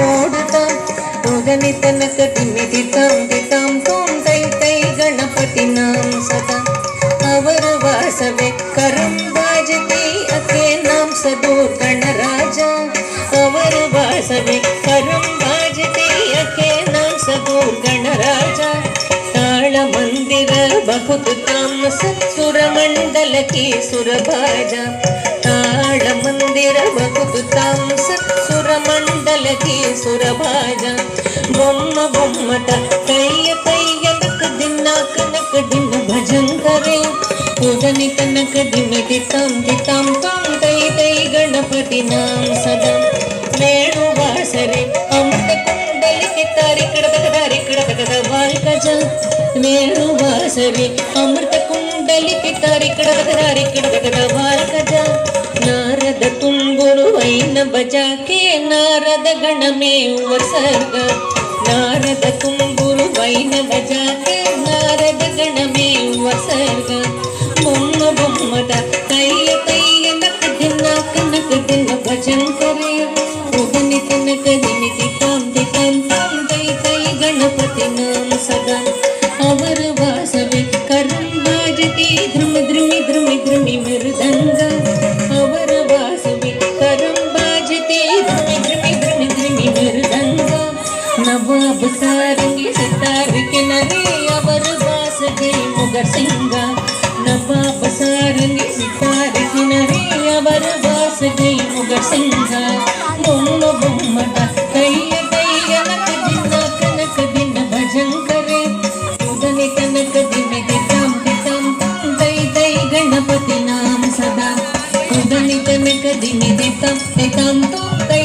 ಓಡುತ್ತಾಂ ಉದನಿ ತನಕ ತಿಮ್ಮಿತಿ ತಾಂ ತಿತಾಂ ತೋಂ ತೈ ತೈ ಗಣಪತಿ ನಾಂ ಸದಾ ಅವರ ವಾಸವೇ ಕರಂಬಾಜತಿ ಅಕೆ ನಾಂ ಸದೂರ್ ಗಣರಾಜ ಅವರ ವಾಸವೇ ಕರಂಬಾಜತಿ ಅಕೆ ನಾಂ ಸದೂರ್ ಗಣರಾಜ ತಾಳ ಮಂದಿರ ಬಹುದು ತಾಮಸ ಸುರಮಂಡಲ की सुरभाज ताಳ मंदिर ಬಹುದು तामस सुरमंडल की सुरभाज बोम्म बोम्मट कैय कैय नक दिनाक नक दिन भजन करे पूजनि तनक दिन दिताम दिताम ताम तै तै गणपति नाम सदा वेणुवासरे अमृत कुंडल के तारिकड़ वाल्कज वेणुवासरे अमृत कुंडल के तारिकड़ वाल्कज नारद तुम्बुरु वैन बजा के नारद गण में वर्सर्ग नारद तुम्बुरु वैन बजा के नारद गण में वर्सर्ग बोम्म बोम्मट कैय कैय नक दिन भजन करे उदनि तनक दिन दिताम दिताम ताम तै तै गणपति नाम सदा अवर वासवे करंबाजति ध्रुम ध्रुमि ध्रुमि ध्रुमि मृदंग अवर वासवे करंबाजति ध्रुमि ध्रुमि ध्रुमि ध्रुमि मृदंग नवाब सारंगी सितार के नरे अवर वास गई मुगर सिंगा नवाब सारंगी सितार के नरे अवर वास गई मुगर सिंगा बोम्म बोम्मट कैय कैय नक दिन भजन करे उदनि तनक दिन दिताम दिताम ताम तै तै गणपति नाम सदा उदनि तनक दिन दिताम दिताम ताम तै